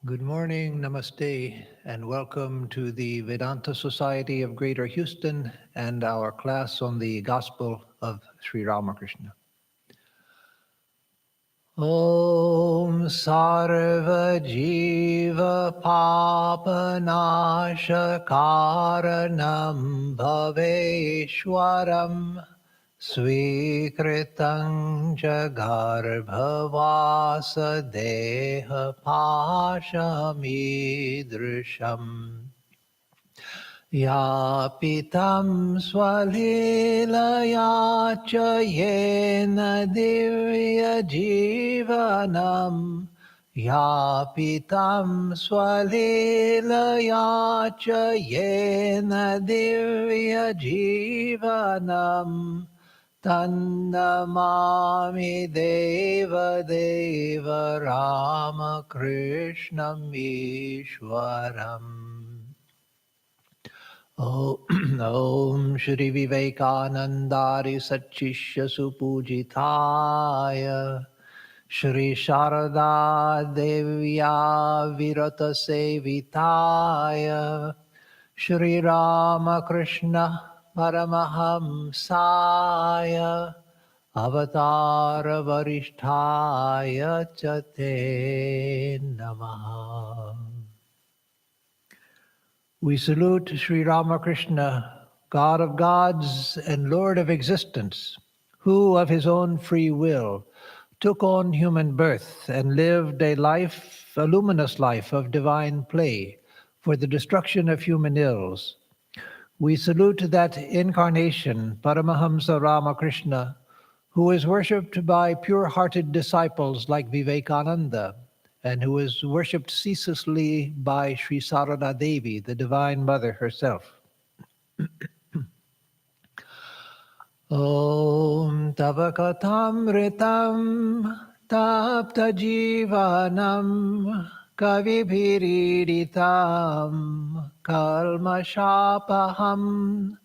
Good morning, namaste, and welcome to the Vedanta Society of Greater Houston and our class on the Gospel of Sri Ramakrishna. Om Sarva Jiva Papanasha Karanam Bhaveshwaram Swikritang Jagarbhavasa Deha Pashamidrisham Yapitam Swalilaya cha yena divya jivanam Yapitam Swalilaya cha yena divya jivanam Tannamami Deva Deva Ramakrishnam Ishwaram. Om Shri Vivekanandari Satchishya Supujitaya Shri Sharada Devya Virata Sevitaya Shri Ramakrishna Paramahamsaya Avatara Varishtaya Chate Namaha. We salute Sri Ramakrishna, God of gods and Lord of existence, who of his own free will took on human birth and lived a luminous life of divine play for the destruction of human ills. We salute that incarnation, Paramahamsa Ramakrishna, who is worshipped by pure-hearted disciples like Vivekananda, and who is worshipped ceaselessly by Sri Sarada Devi, the Divine Mother herself. Om Tavakatamritam Tapta Jivanam Kavibhiriditam Kalmashapaham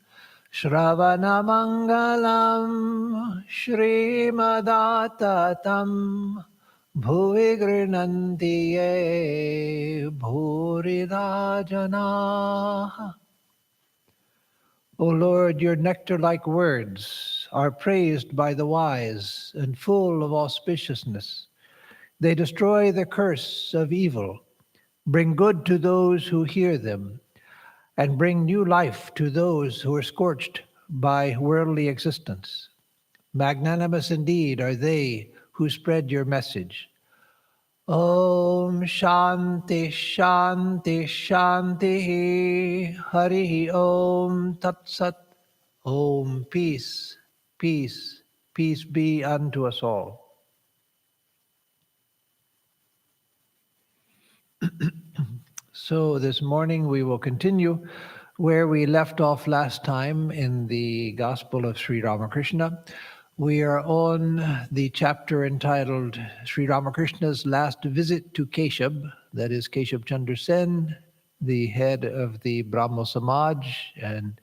Shravanamangalam Shrimadattatam Bhuvi grinanti ye bhurida janaha. O Lord, your nectar-like words are praised by the wise and full of auspiciousness. They destroy the curse of evil, bring good to those who hear them, and bring new life to those who are scorched by worldly existence. Magnanimous indeed are they who spread your message. Om Shanti Shanti Shanti Hari Om Tat Sat. Om Peace, peace, peace be unto us all. So this morning we will continue where we left off last time in the Gospel of Sri Ramakrishna. We are on the chapter entitled Sri Ramakrishna's Last Visit to Keshab, that is Keshab Chandra Sen, the head of the Brahmo Samaj, and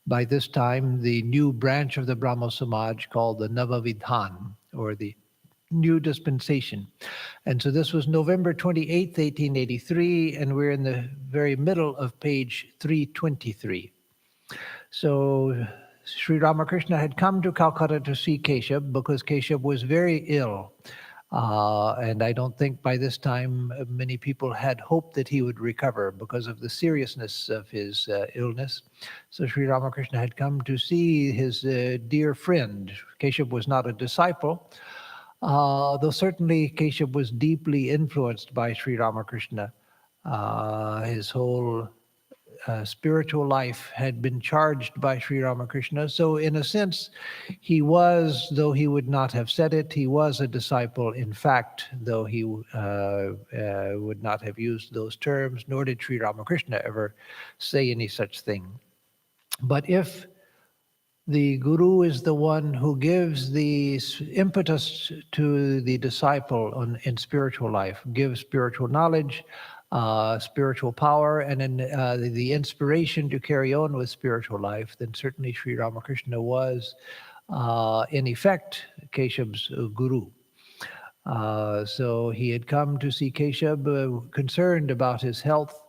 by this time the new branch of the Brahmo Samaj called the Navavidhan, or the New Dispensation. And so this was November 28th, 1883, and we're in the very middle of page 323. So Sri Ramakrishna had come to Calcutta to see Keshab because Keshab was very ill. And I don't think by this time many people had hoped that he would recover because of the seriousness of his illness. So Sri Ramakrishna had come to see his dear friend. Keshab was not a disciple, though certainly Keshab was deeply influenced by Sri Ramakrishna. His whole spiritual life had been charged by Sri Ramakrishna. So in a sense, he was, though he would not have said it, he was a disciple in fact, though he would not have used those terms, nor did Sri Ramakrishna ever say any such thing. But if the guru is the one who gives the impetus to the disciple in spiritual life, gives spiritual knowledge, spiritual power, and then the inspiration to carry on with spiritual life, then certainly Sri Ramakrishna was, in effect, Keshab's guru. So he had come to see Keshab, concerned about his health.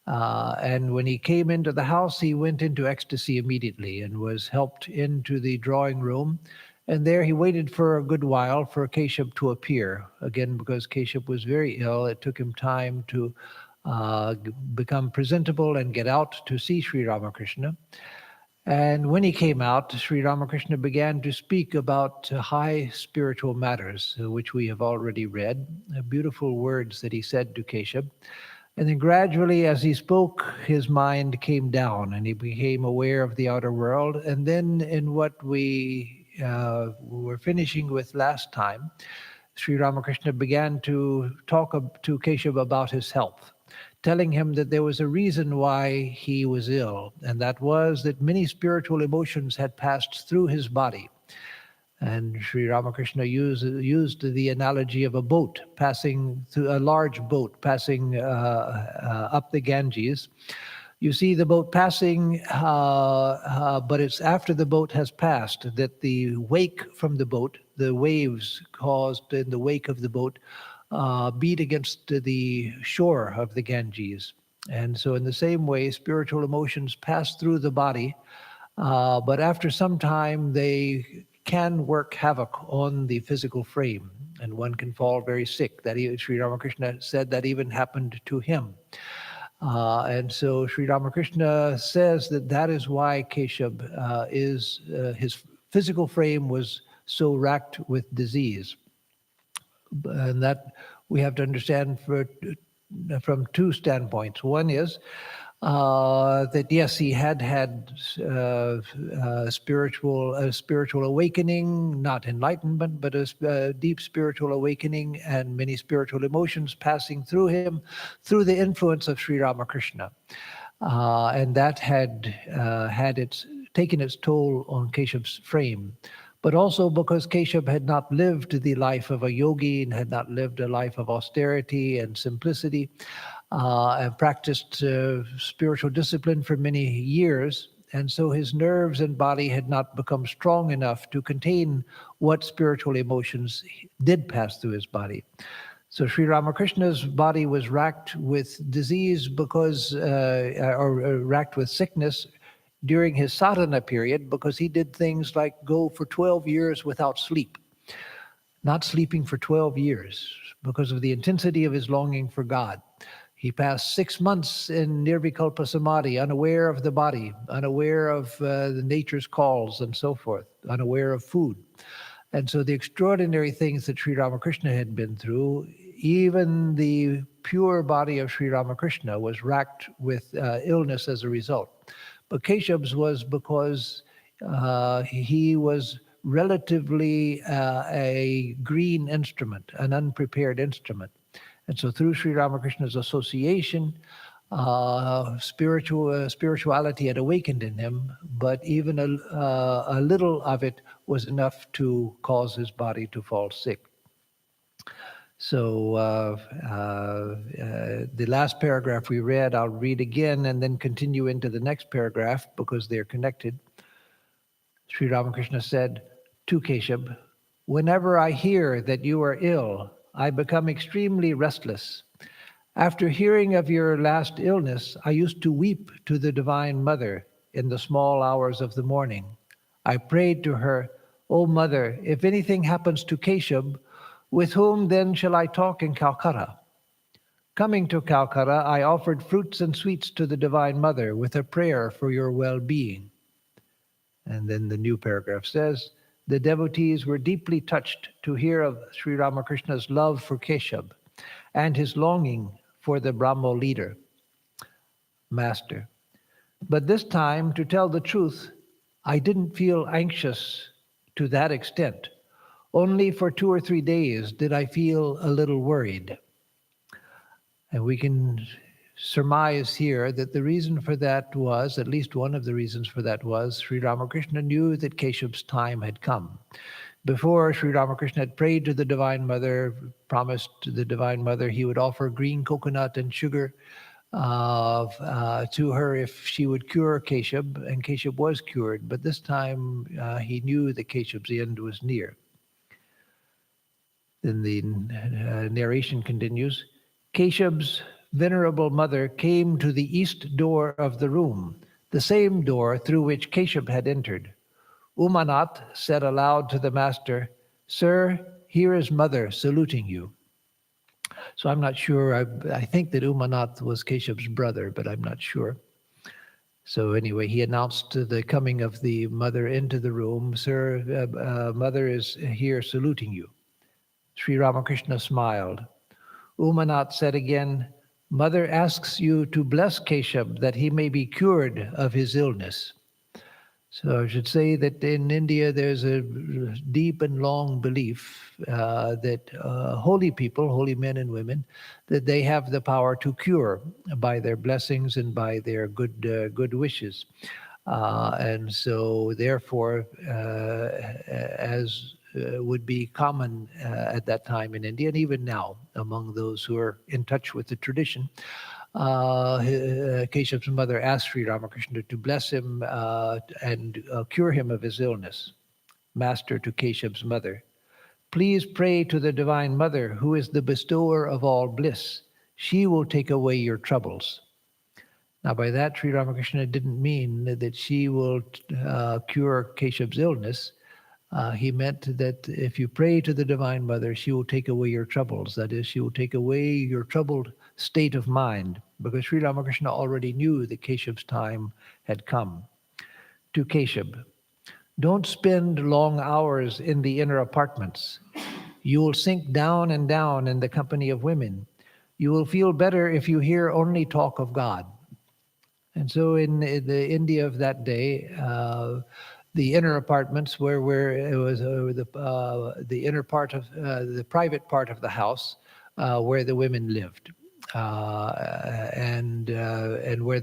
And when he came into the house, he went into ecstasy immediately and was helped into the drawing room. And there he waited for a good while for Keshab to appear. Again, because Keshab was very ill, it took him time to become presentable and get out to see Sri Ramakrishna. And when he came out, Sri Ramakrishna began to speak about high spiritual matters, which we have already read, beautiful words that he said to Keshab. And then gradually, as he spoke, his mind came down and he became aware of the outer world. And then, in what we were finishing with last time, Sri Ramakrishna began to talk to Keshab about his health, telling him that there was a reason why he was ill, and that was that many spiritual emotions had passed through his body. And Sri Ramakrishna used the analogy of a boat passing through a large boat passing up the Ganges. You see the boat passing, but it's after the boat has passed that the wake from the boat, the waves caused in the wake of the boat, beat against the shore of the Ganges. And so, in the same way, spiritual emotions pass through the body, but after some time, they can work havoc on the physical frame, and one can fall very sick. Sri Ramakrishna said that even happened to him. And so Sri Ramakrishna says that is why Keshab his physical frame was so racked with disease. And that we have to understand from two standpoints. One is that yes, he had spiritual awakening, not enlightenment, but a deep spiritual awakening, and many spiritual emotions passing through him through the influence of Sri Ramakrishna, and that had taken its toll on Keshav's frame. But also because Keshab had not lived the life of a yogi and had not lived a life of austerity and simplicity, and practiced spiritual discipline for many years. And so his nerves and body had not become strong enough to contain what spiritual emotions did pass through his body. So Sri Ramakrishna's body was racked with disease or racked with sickness during his sadhana period because he did things like go for 12 years without sleep, not sleeping for 12 years because of the intensity of his longing for God. He passed 6 months in Nirvikalpa Samadhi, unaware of the body, unaware of the nature's calls and so forth, unaware of food. And so the extraordinary things that Sri Ramakrishna had been through, even the pure body of Sri Ramakrishna was racked with illness as a result. But Keshav's was because he was relatively a green instrument, an unprepared instrument. And so through Sri Ramakrishna's association, spirituality had awakened in him, but even a little of it was enough to cause his body to fall sick. So the last paragraph we read, I'll read again and then continue into the next paragraph because they're connected. Sri Ramakrishna said to Keshab, "Whenever I hear that you are ill, I become extremely restless. After hearing of your last illness, I used to weep to the Divine Mother in the small hours of the morning. I prayed to her, 'O Mother, if anything happens to Keshab, with whom then shall I talk in Calcutta?' Coming to Calcutta, I offered fruits and sweets to the Divine Mother with a prayer for your well-being." And then the new paragraph says, "The devotees were deeply touched to hear of Sri Ramakrishna's love for Keshab and his longing for the Brahmo leader, master. But this time, to tell the truth, I didn't feel anxious to that extent. Only for 2 or 3 days did I feel a little worried." And we can surmise here that the reason for that was, at least one of the reasons for that was, Sri Ramakrishna knew that Keshav's time had come. Before, Sri Ramakrishna had prayed to the Divine Mother, promised to the Divine Mother he would offer green coconut and sugar to her if she would cure Keshab, and Keshab was cured. But this time he knew that Keshav's end was near. Then the narration continues. Keshav's venerable mother came to the east door of the room, the same door through which Keshav had entered. Umanath said aloud to the master, "Sir, here is mother saluting you." So I'm not sure. I think that Umanath was Keshav's brother, but I'm not sure. So anyway, he announced the coming of the mother into the room. "Sir, mother is here saluting you." Sri Ramakrishna smiled. Umanath said again, "Mother asks you to bless Keshav that he may be cured of his illness." So I should say that in India there's a deep and long belief that holy people, holy men and women, that they have the power to cure by their blessings and by their good wishes. And so therefore, as would be common at that time in India, and even now among those who are in touch with the tradition, Keshav's mother asked Sri Ramakrishna to bless him and cure him of his illness. Master to Keshav's mother, "Please pray to the Divine Mother, who is the bestower of all bliss. She will take away your troubles." Now, by that, Sri Ramakrishna didn't mean that she will cure Keshav's illness. He meant that if you pray to the Divine Mother, she will take away your troubles. That is, she will take away your troubled state of mind, because Sri Ramakrishna already knew that Keshav's time had come. To Keshav, "Don't spend long hours in the inner apartments. You will sink down and down in the company of women. You will feel better if you hear only talk of God." And so in the India of that day, the inner apartments where it was the inner part of the private part of the house where the women lived, and where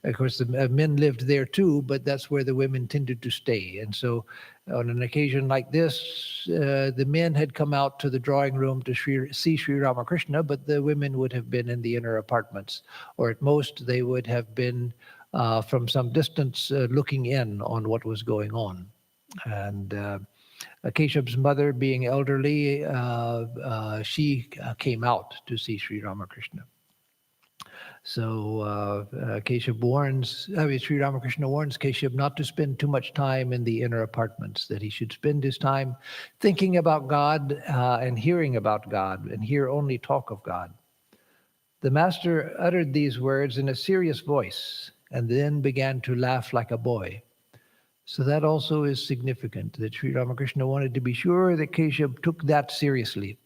of course the men lived there too, but that's where the women tended to stay. And so on an occasion like this, the men had come out to the drawing room to see Sri Ramakrishna, but the women would have been in the inner apartments, or at most they would have been from some distance looking in on what was going on. And Keshav's mother, being elderly, she came out to see Sri Ramakrishna. So Sri Ramakrishna warns Keshav not to spend too much time in the inner apartments, that he should spend his time thinking about God and hearing about God, and hear only talk of God. The master uttered these words in a serious voice and then began to laugh like a boy. So that also is significant, that Sri Ramakrishna wanted to be sure that Keshav took that seriously.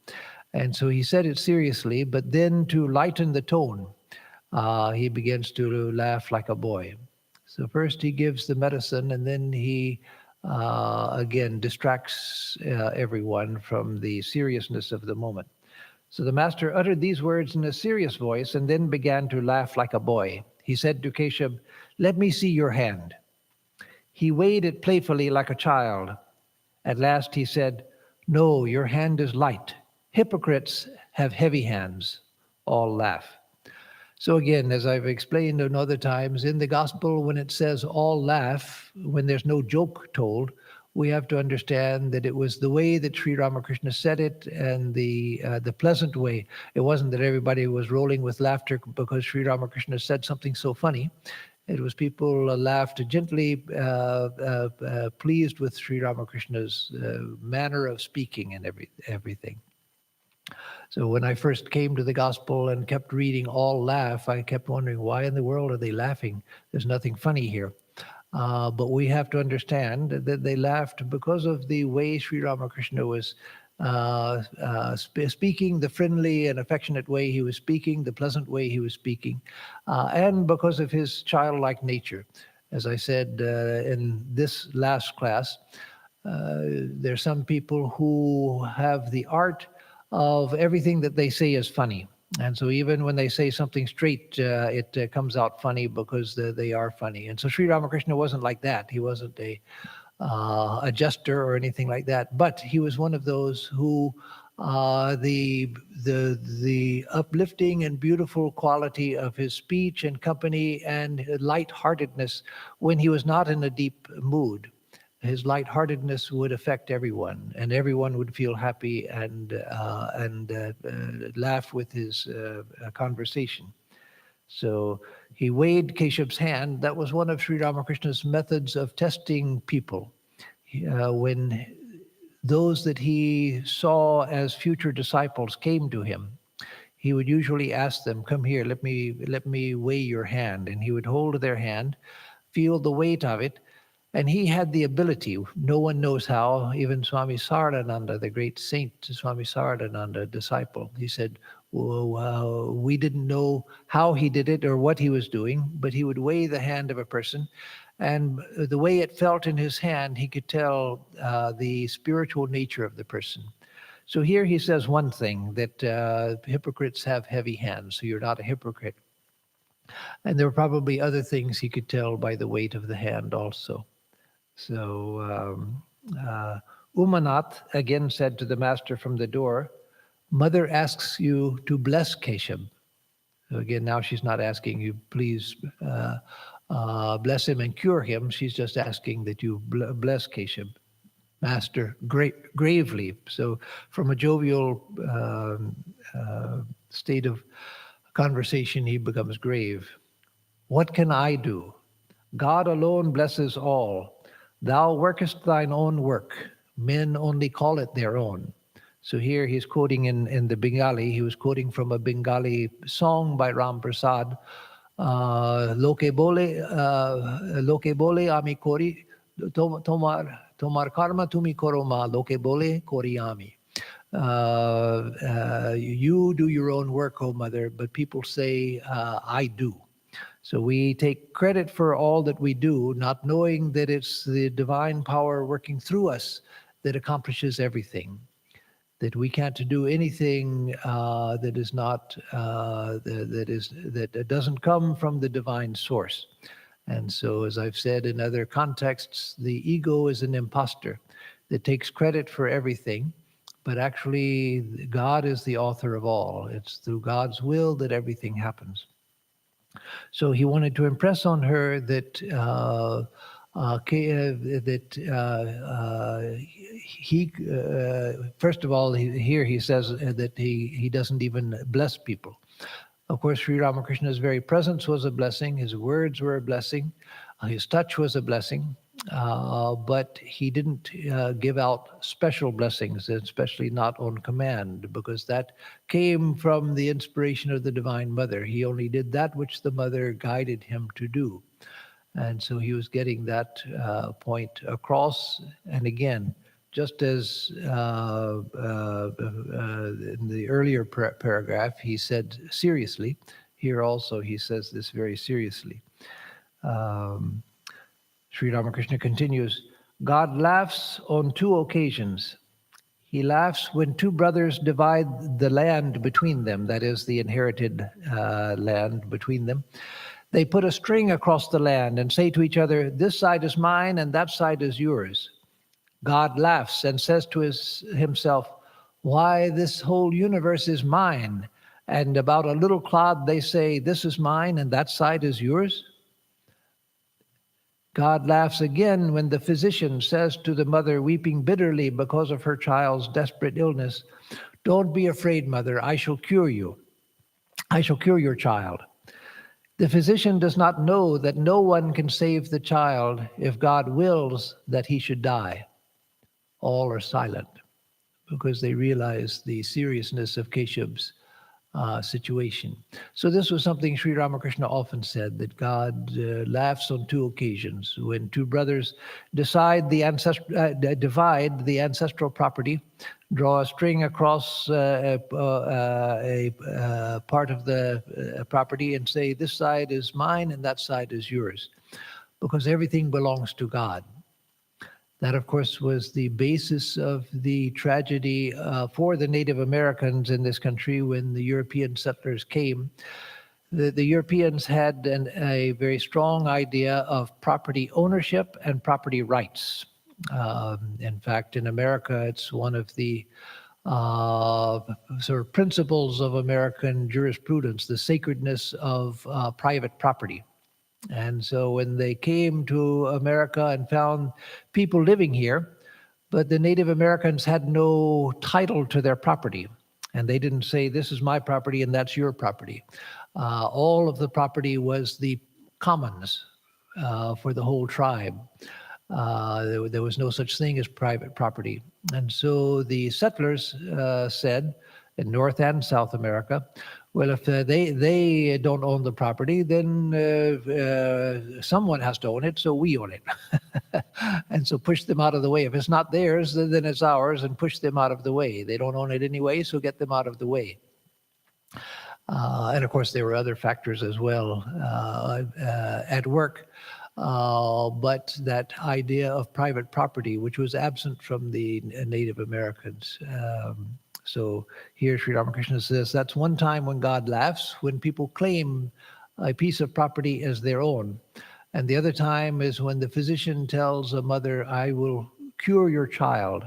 And so he said it seriously, but then to lighten the tone, he begins to laugh like a boy. So first he gives the medicine, and then he again distracts everyone from the seriousness of the moment. So the master uttered these words in a serious voice and then began to laugh like a boy. He said to Keshav, "Let me see your hand." He weighed it playfully like a child. At last he said, "No, your hand is light. Hypocrites have heavy hands." All laugh. So again, as I've explained in other times, in the gospel, when it says all laugh, when there's no joke told, we have to understand that it was the way that Sri Ramakrishna said it, and the pleasant way. It wasn't that everybody was rolling with laughter because Sri Ramakrishna said something so funny. It was people laughed gently, pleased with Sri Ramakrishna's manner of speaking and everything. So when I first came to the gospel and kept reading all laugh, I kept wondering, why in the world are they laughing? There's nothing funny here. But we have to understand that they laughed because of the way Sri Ramakrishna was speaking, the friendly and affectionate way he was speaking, the pleasant way he was speaking, and because of his childlike nature. As I said in this last class, there are some people who have the art of everything that they say is funny. And so even when they say something straight, it comes out funny because they are funny. And so Sri Ramakrishna wasn't like that. He wasn't a jester or anything like that. But he was one of those who the uplifting and beautiful quality of his speech and company and lightheartedness when he was not in a deep mood. his lightheartedness would affect everyone, and everyone would feel happy and laugh with his conversation. So he weighed Keshav's hand. That was one of Sri Ramakrishna's methods of testing people. When those that he saw as future disciples came to him, he would usually ask them, "Come here, let me weigh your hand." And he would hold their hand, feel the weight of it, and he had the ability. No one knows how. Even Swami Saradananda, the great saint Swami Saradananda, disciple, he said, well, we didn't know how he did it or what he was doing, but he would weigh the hand of a person, and the way it felt in his hand, he could tell the spiritual nature of the person. So here he says one thing, that hypocrites have heavy hands, so you're not a hypocrite. And there were probably other things he could tell by the weight of the hand also. So Umanath again said to the master from the door, "Mother asks you to bless Keshav." So again, now she's not asking you, please bless him and cure him. She's just asking that you bless Keshav. Master gravely. So from a jovial state of conversation, he becomes grave. "What can I do? God alone blesses all. Thou workest thine own work. Men only call it their own." So here he's quoting in the Bengali. He was quoting from a Bengali song by Ram Prasad. Loke bole ami kori tomar karma tumi koro ma loke bole kori ami. You do your own work, O mother, but people say, I do. So we take credit for all that we do, not knowing that it's the divine power working through us that accomplishes everything. That we can't do anything that is not that doesn't come from the divine source. And so, as I've said in other contexts, the ego is an imposter that takes credit for everything, but actually God is the author of all. It's through God's will that everything happens. So he wanted to impress on her that he first of all, here he says that he doesn't even bless people. Of course, Sri Ramakrishna's very presence was a blessing. His words were a blessing. His touch was a blessing. But he didn't give out special blessings, especially not on command, because that came from the inspiration of the Divine Mother. He only did that which the Mother guided him to do. And so he was getting that point across. And again, just as in the earlier paragraph, he said seriously, here also he says this very seriously. Sri Ramakrishna continues, God laughs on two occasions. He laughs when two brothers divide the land between them, that is, the inherited land between them. They put a string across the land and say to each other, this side is mine and that side is yours. God laughs and says to himself, why, this whole universe is mine. And about a little clod they say, this is mine and that side is yours. God laughs again when the physician says to the mother weeping bitterly because of her child's desperate illness, don't be afraid, mother, I shall cure you. I shall cure your child. The physician does not know that no one can save the child if God wills that he should die. All are silent because they realize the seriousness of Keshav's situation. So this was something Sri Ramakrishna often said, that God laughs on two occasions. When two brothers divide the ancestral property, draw a string across a part of the property and say, this side is mine and that side is yours, because everything belongs to God. That, of course, was the basis of the tragedy for the Native Americans in this country when the European settlers came. The Europeans had a very strong idea of property ownership and property rights. In fact, in America, it's one of the sort of principles of American jurisprudence, the sacredness of private property. And so when they came to America and found people living here, but the Native Americans had no title to their property. And they didn't say, this is my property and that's your property. All of the property was the commons for the whole tribe. There was no such thing as private property. And so the settlers said, in North and South America, well, if they don't own the property, then someone has to own it, so we own it. And so push them out of the way. If it's not theirs, then it's ours, and push them out of the way. They don't own it anyway, so get them out of the way. And of course, there were other factors as well at work. But that idea of private property, which was absent from the Native Americans. So here Sri Ramakrishna says that's one time when God laughs, when people claim a piece of property as their own. And the other time is when the physician tells a mother, I will cure your child,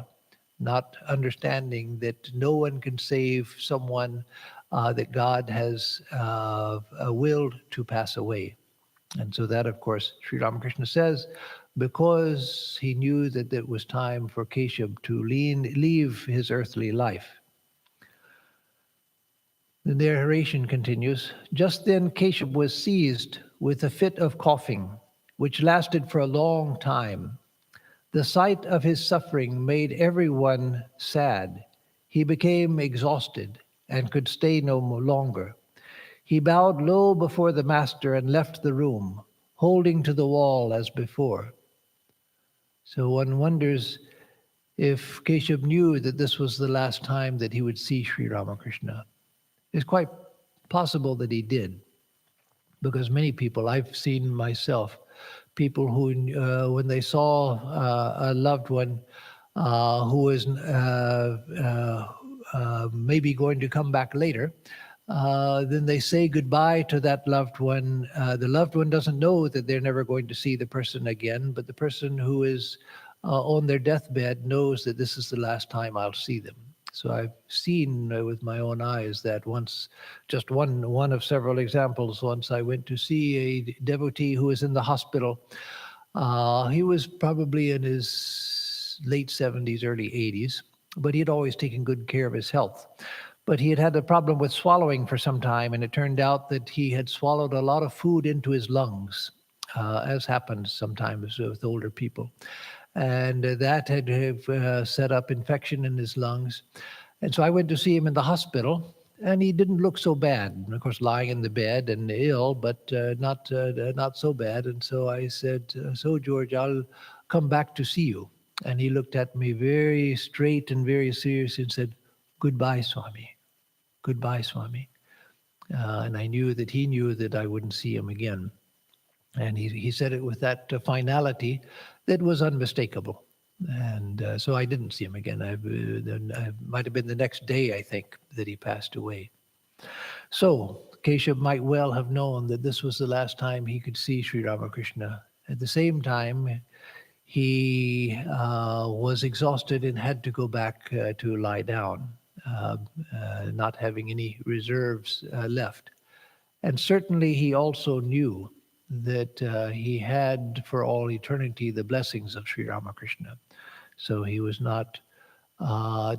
not understanding that no one can save someone that God has willed to pass away. And so that, of course, Sri Ramakrishna says, because he knew that it was time for Keshab to leave his earthly life. The narration continues. Just then Keshab was seized with a fit of coughing, which lasted for a long time. The sight of his suffering made everyone sad. He became exhausted and could stay no longer. He bowed low before the master and left the room, holding to the wall as before. So one wonders if Keshab knew that this was the last time that he would see Sri Ramakrishna. It's quite possible that he did, because many people, I've seen myself, people who, when they saw a loved one who was maybe going to come back later, then they say goodbye to that loved one. The loved one doesn't know that they're never going to see the person again, but the person who is on their deathbed knows that this is the last time I'll see them. So I've seen with my own eyes that once, just one of several examples. Once I went to see a devotee who was in the hospital. He was probably in his late 70s, early 80s, but he had always taken good care of his health. But he had had a problem with swallowing for some time, and it turned out that he had swallowed a lot of food into his lungs, as happens sometimes with older people. And that had set up infection in his lungs. And so I went to see him in the hospital, and he didn't look so bad. And of course, lying in the bed and ill, but not so bad. And so I said, so George, I'll come back to see you. And he looked at me very straight and very serious and said, goodbye, Swami. Goodbye, Swami. And I knew that he knew that I wouldn't see him again. And he said it with that finality that was unmistakable. And so I didn't see him again. I might have been the next day, I think, that he passed away. So Keshab might well have known that this was the last time he could see Sri Ramakrishna. At the same time, he was exhausted and had to go back to lie down, not having any reserves left. And certainly he also knew that he had for all eternity the blessings of Sri Ramakrishna. So he was not,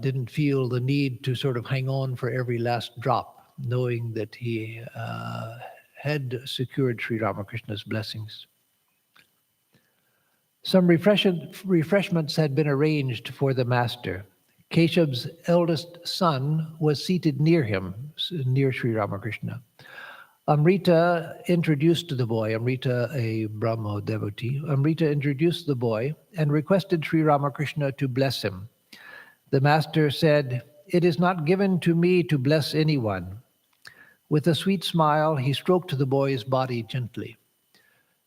didn't feel the need to sort of hang on for every last drop, knowing that he had secured Sri Ramakrishna's blessings. Some refreshments had been arranged for the master. Keshav's eldest son was seated near him, near Sri Ramakrishna. Amrita introduced the boy, Amrita, a Brahmo devotee. Amrita introduced the boy and requested Sri Ramakrishna to bless him. The master said, "It is not given to me to bless anyone." With a sweet smile, he stroked the boy's body gently.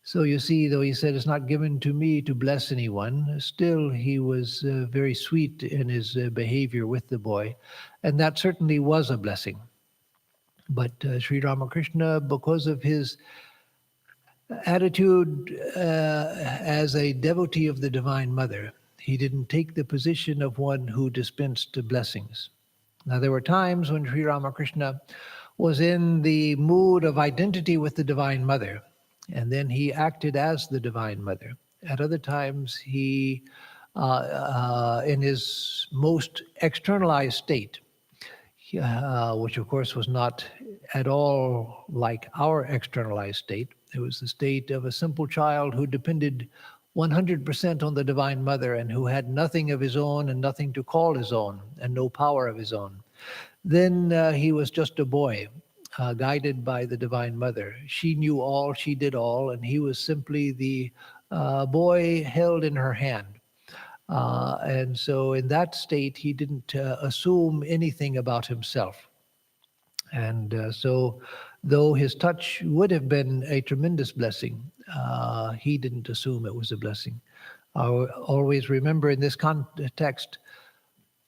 So you see, though he said, "It's not given to me to bless anyone," still he was very sweet in his behavior with the boy. And that certainly was a blessing. But Sri Ramakrishna, because of his attitude as a devotee of the Divine Mother, he didn't take the position of one who dispensed blessings. Now, there were times when Sri Ramakrishna was in the mood of identity with the Divine Mother, And then he acted as the Divine Mother. At other times, he, in his most externalized state, which of course was not at all like our externalized state. It was the state of a simple child who depended 100% on the Divine Mother and who had nothing of his own and nothing to call his own and no power of his own. Then he was just a boy, guided by the Divine Mother. She knew all, she did all, and he was simply the boy held in her hand. And so in that state, he didn't assume anything about himself. And so, though his touch would have been a tremendous blessing, he didn't assume it was a blessing. I always remember in this context,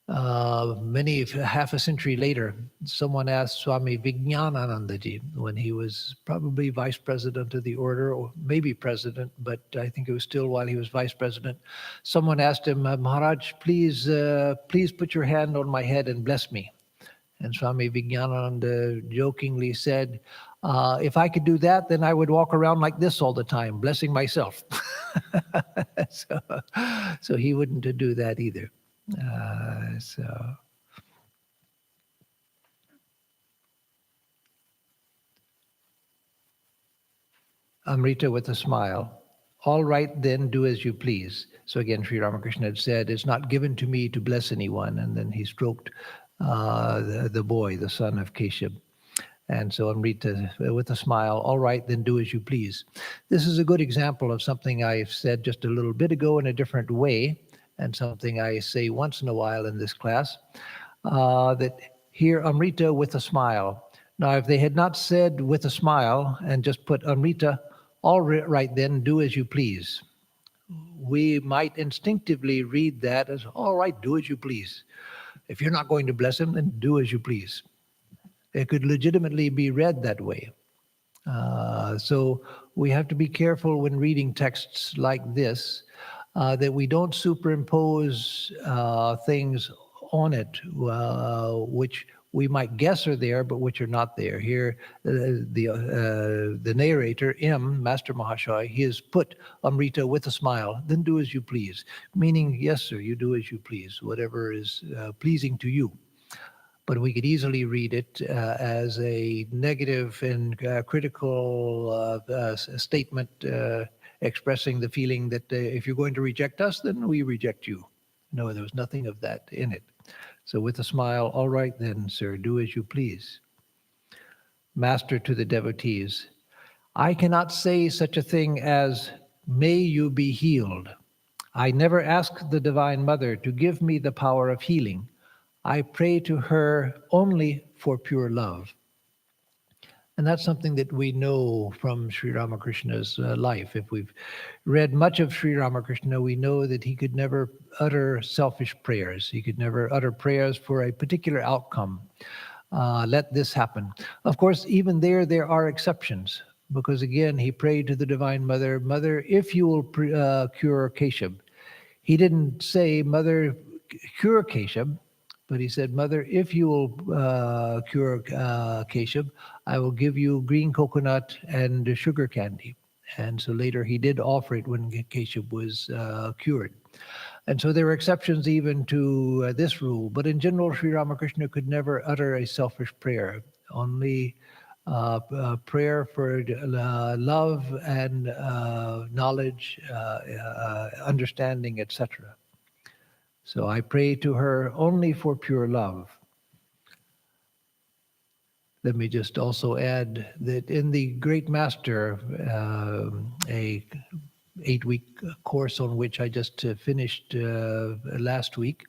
half a century later, someone asked Swami Vijnananandaji, when he was probably vice president of the order, or maybe president, but I think it was still while he was vice president. Someone asked him, Maharaj, please put your hand on my head and bless me. And Swami Vijnanananda jokingly said, if I could do that, then I would walk around like this all the time, blessing myself. so he wouldn't do that either. Amrita with a smile. All right, then do as you please. So again, Sri Ramakrishna had said, it's not given to me to bless anyone. And then he stroked the boy, the son of Keshab. And so Amrita with a smile, all right, then do as you please. This is a good example of something I said just a little bit ago in a different way, and something I say once in a while in this class, that here Amrita with a smile. Now, if they had not said with a smile and just put Amrita, all right then, do as you please, we might instinctively read that as, all right, do as you please. If you're not going to bless him, then do as you please. It could legitimately be read that way. So we have to be careful when reading texts like this, that we don't superimpose things on it, which we might guess are there, but which are not there. Here, the narrator, Master Mahashaya, he has put Amrita with a smile, then do as you please. Meaning, yes, sir, you do as you please, whatever is pleasing to you. But we could easily read it as a negative and critical statement expressing the feeling that if you're going to reject us, then we reject you. No, there was nothing of that in it. So with a smile, all right then, sir, do as you please. Master to the devotees, I cannot say such a thing as, may you be healed. I never ask the Divine Mother to give me the power of healing. I pray to her only for pure love. And that's something that we know from Sri Ramakrishna's life. If we've read much of Sri Ramakrishna, we know that he could never utter selfish prayers. He could never utter prayers for a particular outcome. Let this happen. Of course, even there are exceptions. Because again, he prayed to the Divine Mother, Mother, if you will cure Keshab. He didn't say, Mother, cure Keshab. But he said, Mother, if you will cure Keshab, I will give you green coconut and sugar candy. And so later he did offer it when Keshab was cured. And so there are exceptions even to this rule. But in general, Sri Ramakrishna could never utter a selfish prayer, only prayer for love and knowledge, understanding, etc. So I pray to her only for pure love. Let me just also add that in the Great Master, a 8-week course on which I just finished last week,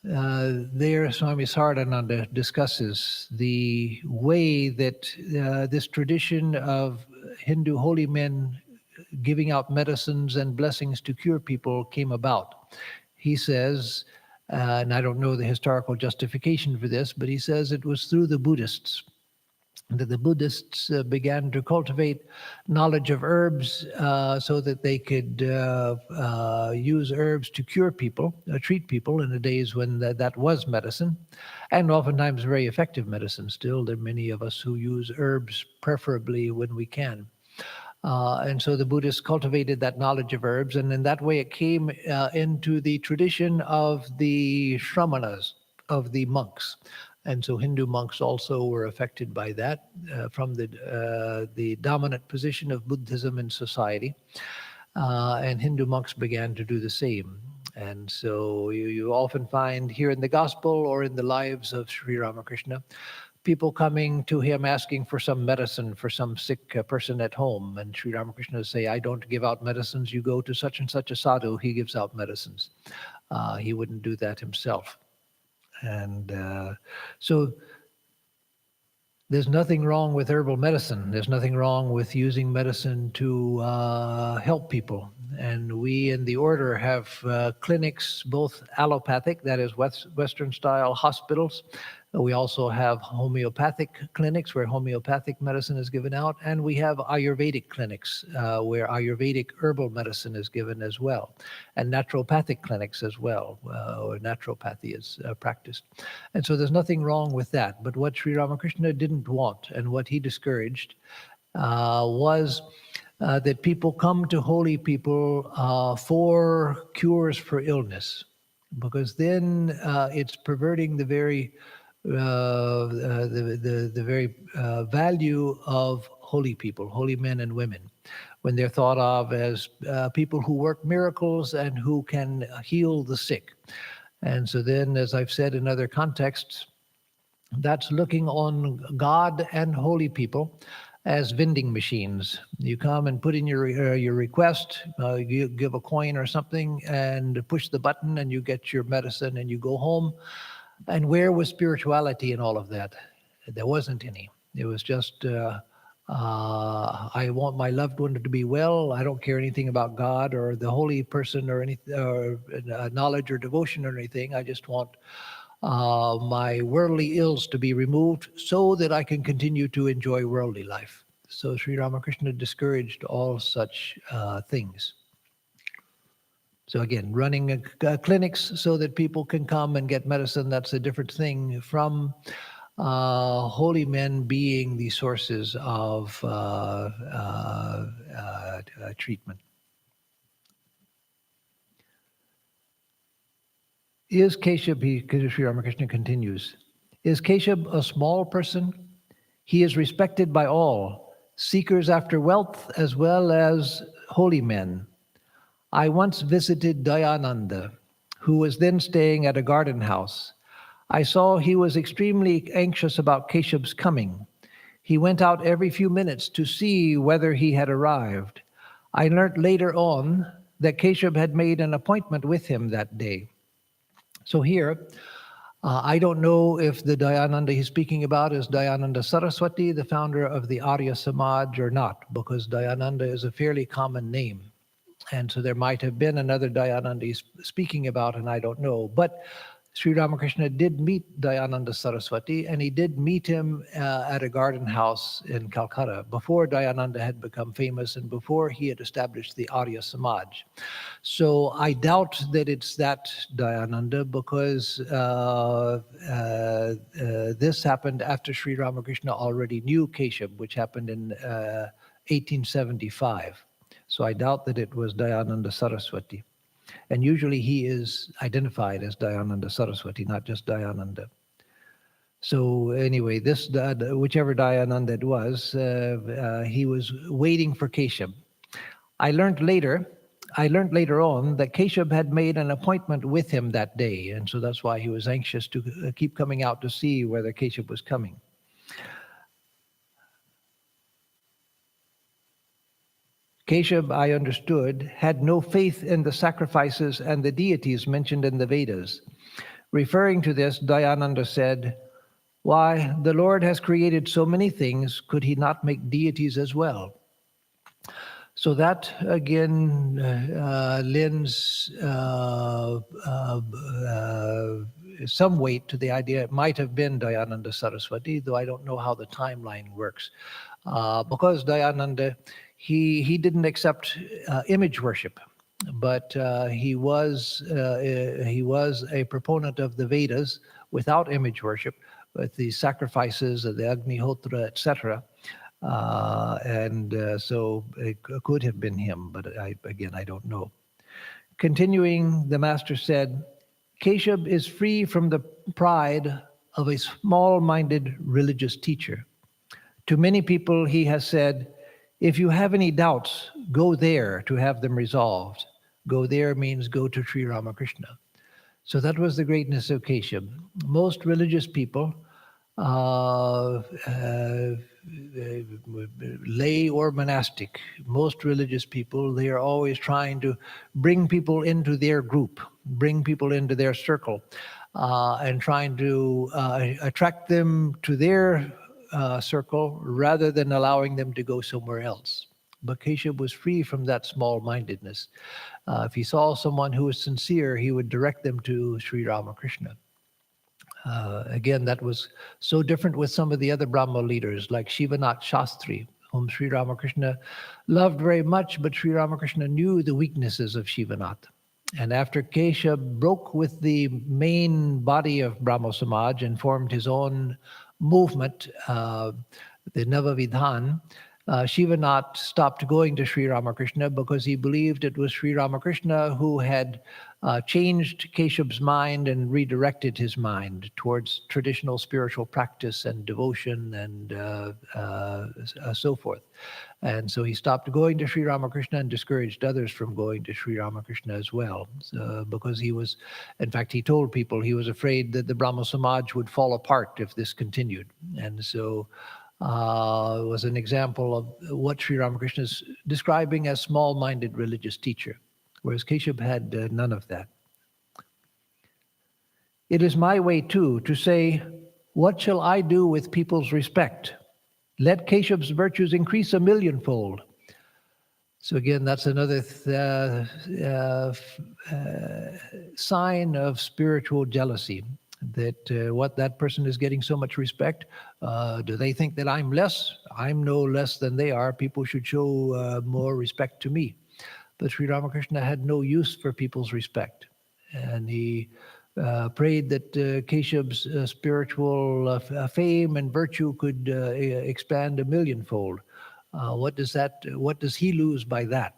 there Swami Saradananda discusses the way that this tradition of Hindu holy men giving out medicines and blessings to cure people came about. He says, and I don't know the historical justification for this, but he says it was through the Buddhists, that the Buddhists began to cultivate knowledge of herbs so that they could use herbs to cure people, treat people in the days when that was medicine, and oftentimes very effective medicine still. There are many of us who use herbs preferably when we can. And so the Buddhists cultivated that knowledge of herbs, and in that way it came into the tradition of the shramanas, of the monks. And so Hindu monks also were affected by that from the dominant position of Buddhism in society. And Hindu monks began to do the same. And so you often find here in the Gospel or in the lives of Sri Ramakrishna, people coming to him asking for some medicine for some sick person at home. And Sri Ramakrishna say, I don't give out medicines. You go to such and such a sadhu, he gives out medicines. He wouldn't do that himself. And so there's nothing wrong with herbal medicine. There's nothing wrong with using medicine to help people. And we in the order have clinics, both allopathic, that is Western style hospitals. We also have homeopathic clinics where homeopathic medicine is given out. And we have Ayurvedic clinics where Ayurvedic herbal medicine is given as well. And naturopathic clinics as well, where naturopathy is practiced. And so there's nothing wrong with that. But what Sri Ramakrishna didn't want and what he discouraged was that people come to holy people for cures for illness, because then it's perverting the very value of holy people, holy men and women, when they're thought of as people who work miracles and who can heal the sick. And so then, as I've said in other contexts, that's looking on God and holy people as vending machines. You come and put in your request, you give a coin or something, and push the button, and you get your medicine, and you go home. And where was spirituality in all of that? There wasn't any. It was just, I want my loved one to be well. I don't care anything about God or the holy person or any knowledge or devotion or anything. I just want my worldly ills to be removed so that I can continue to enjoy worldly life. So Sri Ramakrishna discouraged all such things. So again, running clinics so that people can come and get medicine, that's a different thing from holy men being the sources of treatment. Is Keshav, Sri Ramakrishna continues, is Keshav a small person? He is respected by all, seekers after wealth as well as holy men. I once visited Dayananda, who was then staying at a garden house. I saw he was extremely anxious about Keshav's coming. He went out every few minutes to see whether he had arrived. I learnt later on that Keshav had made an appointment with him that day. So here, I don't know if the Dayananda he's speaking about is Dayananda Saraswati, the founder of the Arya Samaj, or not, because Dayananda is a fairly common name. And so there might have been another Dayananda he's speaking about, and I don't know. But Sri Ramakrishna did meet Dayananda Saraswati, and he did meet him at a garden house in Calcutta before Dayananda had become famous and before he had established the Arya Samaj. So I doubt that it's that Dayananda, because this happened after Sri Ramakrishna already knew Keshav, which happened in 1875. So I doubt that it was Dayananda Saraswati. And usually he is identified as Dayananda Saraswati, not just Dayananda. So anyway, this whichever Dayananda it was, he was waiting for Keshav. I learned later on that Keshav had made an appointment with him that day, and so that's why he was anxious to keep coming out to see whether Keshav was coming. Keshav, I understood, had no faith in the sacrifices and the deities mentioned in the Vedas. Referring to this, Dayananda said, "Why, the Lord has created so many things, could he not make deities as well?" So that, again, lends some weight to the idea it might have been Dayananda Saraswati, though I don't know how the timeline works. Because Dayananda, he didn't accept image worship, but he was a proponent of the Vedas without image worship, with the sacrifices of the Agnihotra, etc. So it could have been him, but I don't know. Continuing, the master said, Keshab is free from the pride of a small-minded religious teacher. To many people, he has said, if you have any doubts, go there to have them resolved. Go there means go to Sri Ramakrishna. So that was the greatness of Keshab. Most religious people, uh, uh, lay or monastic, most religious people, they are always trying to bring people into their group, bring people into their circle, and trying to attract them to their circle rather than allowing them to go somewhere else. But Keshab was free from that small-mindedness. If he saw someone who was sincere, he would direct them to Sri Ramakrishna. Again, that was so different with some of the other Brahmo leaders, like Shivanath Shastri, whom Sri Ramakrishna loved very much, but Sri Ramakrishna knew the weaknesses of Shivanath. And after Keshab broke with the main body of Brahmo Samaj and formed his own movement, the Navavidhan, Shivanath stopped going to Sri Ramakrishna because he believed it was Sri Ramakrishna who had changed Keshab's mind and redirected his mind towards traditional spiritual practice and devotion and so forth. And so he stopped going to Sri Ramakrishna and discouraged others from going to Sri Ramakrishna as well, because he was, in fact, he told people he was afraid that the Brahmo Samaj would fall apart if this continued. And so it was an example of what Sri Ramakrishna is describing as small-minded religious teacher, whereas Keshab had none of that. It is my way, too, to say, what shall I do with people's respect? Let Keshab's virtues increase 1,000,000-fold. So again, that's another sign of spiritual jealousy, that what that person is getting so much respect. Do they think that I'm less? I'm no less than they are. People should show more respect to me. But Sri Ramakrishna had no use for people's respect. And he prayed that Keshab's spiritual fame and virtue could expand 1,000,000-fold. What does he lose by that?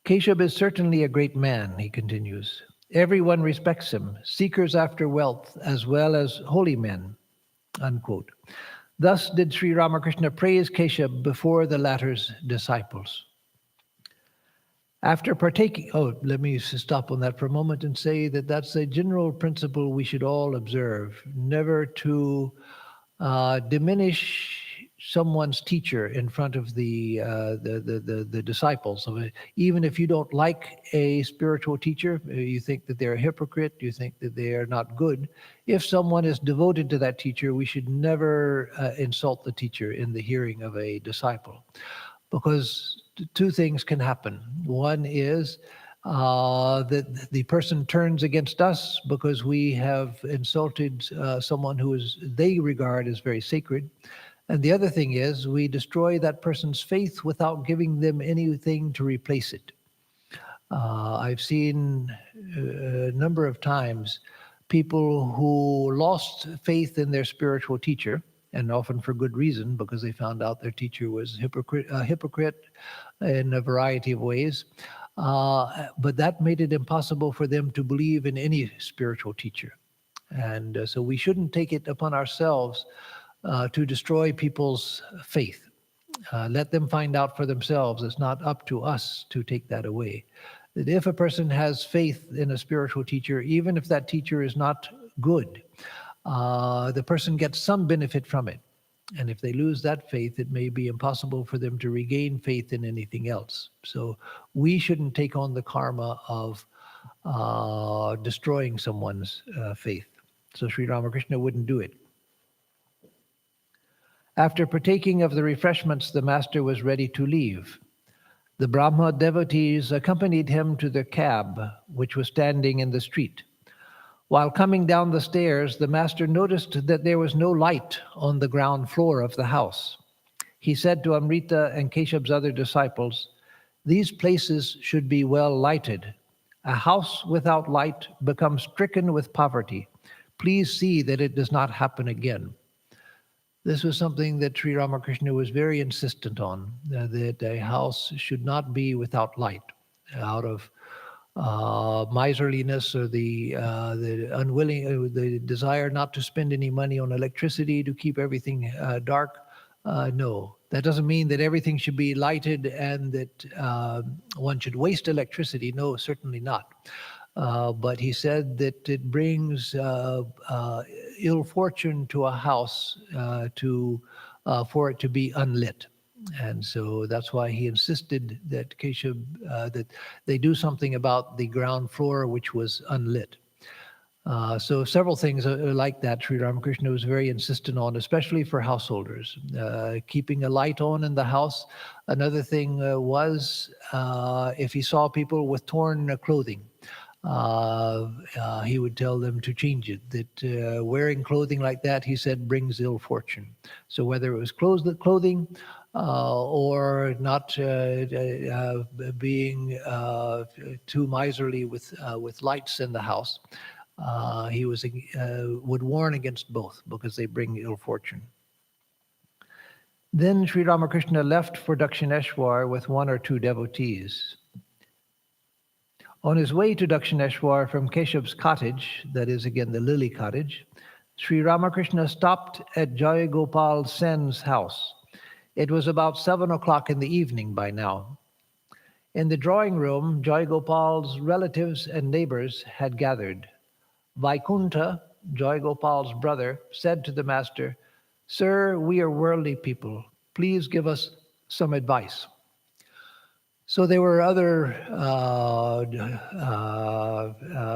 Keshab is certainly a great man, he continues. Everyone respects him, seekers after wealth as well as holy men, unquote. Thus did Sri Ramakrishna praise Keshab before the latter's disciples. After partaking, let me stop on that for a moment and say that that's a general principle we should all observe, never to diminish someone's teacher in front of the disciples. Even if you don't like a spiritual teacher, you think that they're a hypocrite, you think that they are not good. If someone is devoted to that teacher, we should never insult the teacher in the hearing of a disciple, because two things can happen. One is that the person turns against us because we have insulted someone who they regard as very sacred. And the other thing is we destroy that person's faith without giving them anything to replace it. I've seen a number of times people who lost faith in their spiritual teacher, and often for good reason, because they found out their teacher was a hypocrite in a variety of ways. But that made it impossible for them to believe in any spiritual teacher. And so we shouldn't take it upon ourselves to destroy people's faith. Let them find out for themselves. It's not up to us to take that away. That if a person has faith in a spiritual teacher, even if that teacher is not good, the person gets some benefit from it. And if they lose that faith, it may be impossible for them to regain faith in anything else. So we shouldn't take on the karma of destroying someone's faith. So Sri Ramakrishna wouldn't do it. After partaking of the refreshments, the master was ready to leave. The Brahma devotees accompanied him to the cab, which was standing in the street. While coming down the stairs, the master noticed that there was no light on the ground floor of the house. He said to Amrita and Keshab's other disciples, "These places should be well lighted. A house without light becomes stricken with poverty. Please see that it does not happen again." This was something that Sri Ramakrishna was very insistent on, that a house should not be without light, out of miserliness or the desire not to spend any money on electricity to keep everything dark. No, that doesn't mean that everything should be lighted and that one should waste electricity. No, certainly not. But he said that it brings ill fortune to a house for it to be unlit. And so that's why he insisted that that they do something about the ground floor, which was unlit. So several things like that Sri Ramakrishna was very insistent on, especially for householders. Keeping a light on in the house. Another thing was if he saw people with torn clothing, he would tell them to change it. That wearing clothing like that, he said, brings ill fortune. So whether it was clothing or not being too miserly with lights in the house, he would warn against both because they bring ill fortune. Then Sri Ramakrishna left for Dakshineshwar with one or two devotees. On his way to Dakshineshwar from Keshav's cottage, that is again the lily cottage, Sri Ramakrishna stopped at Jai Gopal Sen's house. It was about 7 o'clock in the evening by now. In the drawing room, Jai Gopal's relatives and neighbors had gathered. Vaikunta, Jai Gopal's brother, said to the master, "Sir, we are worldly people. Please give us some advice." So there were other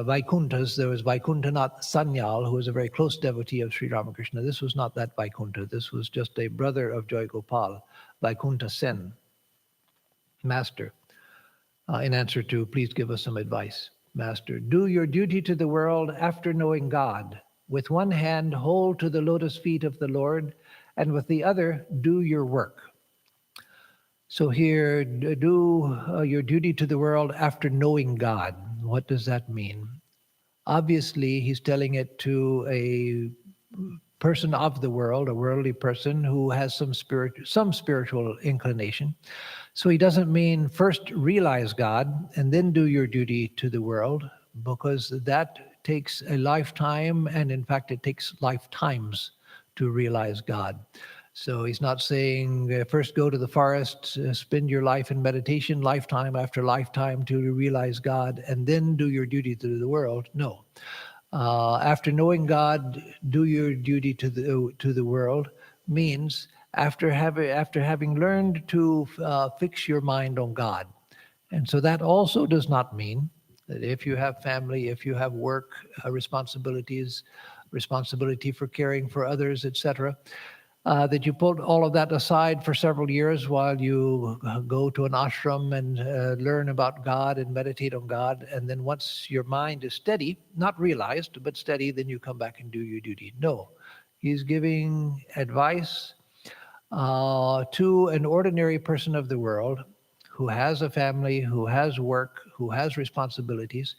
Vaikuntas. There was Vaikuntanath Sanyal, who was a very close devotee of Sri Ramakrishna. This was not that Vaikunta. This was just a brother of Jai Gopal, Vaikunta Sen, Master, in answer to, "Please give us some advice." Master, do your duty to the world after knowing God. With one hand, hold to the lotus feet of the Lord, and with the other, do your work. So here, do your duty to the world after knowing God. What does that mean? Obviously, he's telling it to a person of the world, a worldly person who has some spiritual inclination. So he doesn't mean first realize God and then do your duty to the world, because that takes a lifetime, and in fact, it takes lifetimes to realize God. So he's not saying first go to the forest, spend your life in meditation, lifetime after lifetime to realize God, and then do your duty to the world. No. After knowing God, do your duty to the world means after having learned to fix your mind on God. And so that also does not mean that if you have family, if you have work responsibilities, responsibility for caring for others, etc., that you put all of that aside for several years while you go to an ashram and learn about God and meditate on God. And then once your mind is steady, not realized, but steady, then you come back and do your duty. No, he's giving advice to an ordinary person of the world who has a family, who has work, who has responsibilities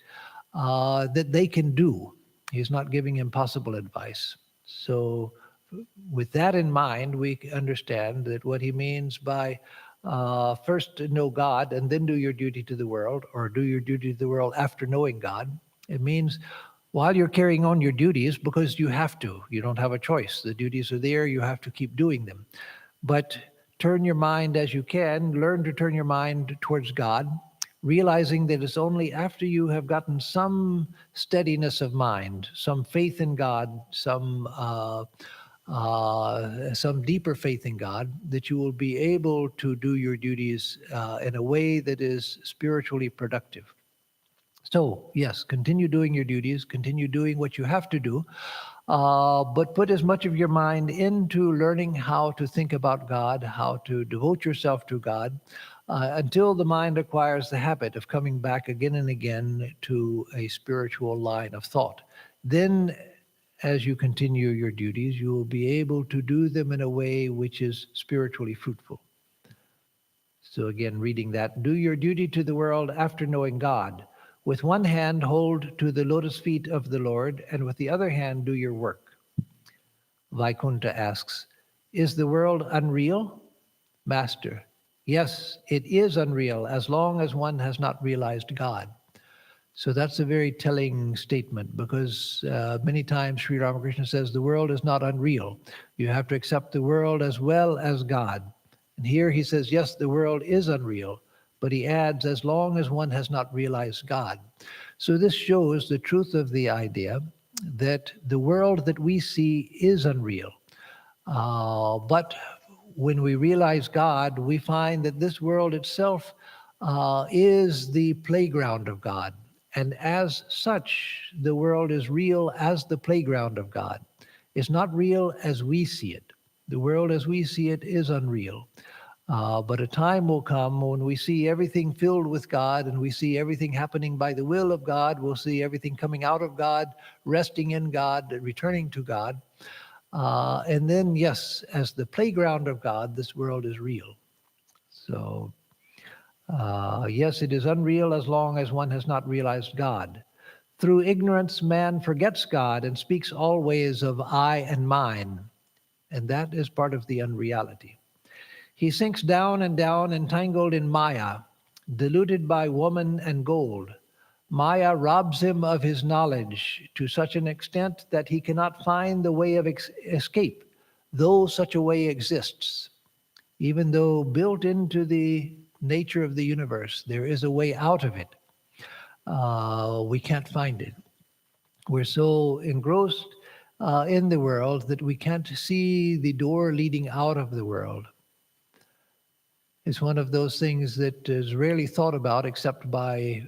that they can do. He's not giving impossible advice. So with that in mind, we understand that what he means by first know God and then do your duty to the world, or do your duty to the world after knowing God, it means while you're carrying on your duties, because you have to, you don't have a choice. The duties are there, you have to keep doing them. But turn your mind as you can, learn to turn your mind towards God, realizing that it's only after you have gotten some steadiness of mind, some faith in God, some deeper faith in God, that you will be able to do your duties in a way that is spiritually productive. So, yes, continue doing your duties, continue doing what you have to do, but put as much of your mind into learning how to think about God, how to devote yourself to God, until the mind acquires the habit of coming back again and again to a spiritual line of thought. Then, as you continue your duties, you will be able to do them in a way which is spiritually fruitful. So again, reading that, do your duty to the world after knowing God. With one hand, hold to the lotus feet of the Lord, and with the other hand, do your work. Vaikunta asks, Is the world unreal? Master, yes, it is unreal as long as one has not realized God. So that's a very telling statement, because many times Sri Ramakrishna says the world is not unreal. You have to accept the world as well as God. And here he says, yes, the world is unreal, but he adds, as long as one has not realized God. So this shows the truth of the idea that the world that we see is unreal. But when we realize God, we find that this world itself is the playground of God. And as such, the world is real as the playground of God. It's not real as we see it. The world as we see it is unreal. But a time will come when we see everything filled with God, and we see everything happening by the will of God. We'll see everything coming out of God, resting in God, returning to God. And then, yes, as the playground of God, this world is real. So, yes, it is unreal as long as one has not realized God. Through ignorance, man forgets God and speaks always of I and mine. And that is part of the unreality. He sinks down and down, entangled in Maya, deluded by woman and gold. Maya robs him of his knowledge to such an extent that he cannot find the way of escape, though such a way exists. Even though built into the nature of the universe, there is a way out of it. We can't find it. We're so engrossed in the world that we can't see the door leading out of the world. It's one of those things that is rarely thought about except by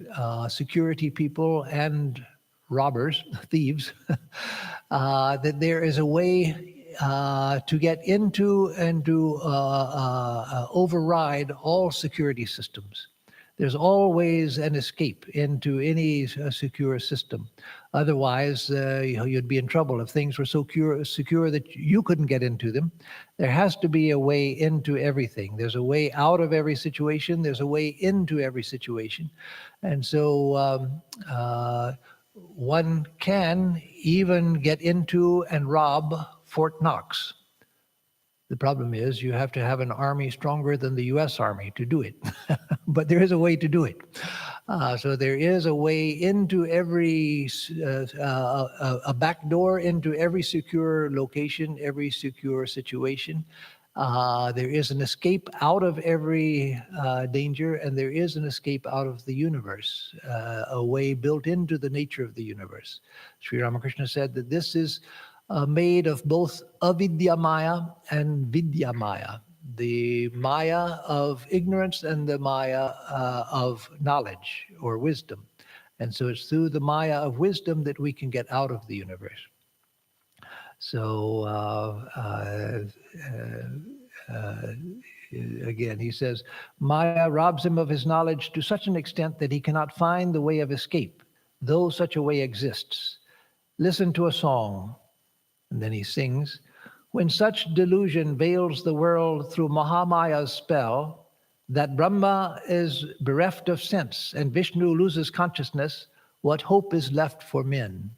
security people and robbers, thieves, that there is a way to get into and to override all security systems. There's always an escape into any secure system. Otherwise, you'd be in trouble if things were so secure that you couldn't get into them. There has to be a way into everything. There's a way out of every situation. There's a way into every situation. And so one can even get into and rob Fort Knox. The problem is you have to have an army stronger than the U.S. Army to do it. But there is a way to do it. So there is a way into every, a back door into every secure location, every secure situation. There is an escape out of every danger, and there is an escape out of the universe, a way built into the nature of the universe. Sri Ramakrishna said that this is made of both avidya maya and vidya maya, the maya of ignorance and the maya of knowledge or wisdom. And so it's through the maya of wisdom that we can get out of the universe. So again, he says, Maya robs him of his knowledge to such an extent that he cannot find the way of escape, though such a way exists. Listen to a song. And then he sings, when such delusion veils the world through Mahamaya's spell, that Brahma is bereft of sense and Vishnu loses consciousness, what hope is left for men?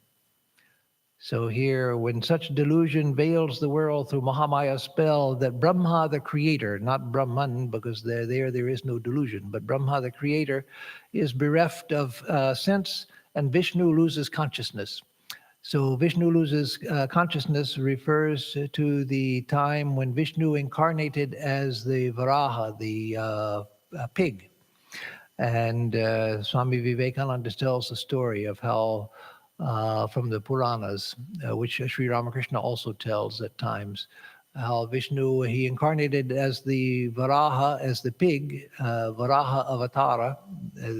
So here, when such delusion veils the world through Mahamaya's spell, that Brahma, the creator, not Brahman, because there is no delusion, but Brahma, the creator, is bereft of sense and Vishnu loses consciousness. So Vishnu loses consciousness refers to the time when Vishnu incarnated as the Varaha, the pig. And Swami Vivekananda tells the story of how from the Puranas, which Sri Ramakrishna also tells at times, how Vishnu, he incarnated as the Varaha, as the pig, Varaha Avatara,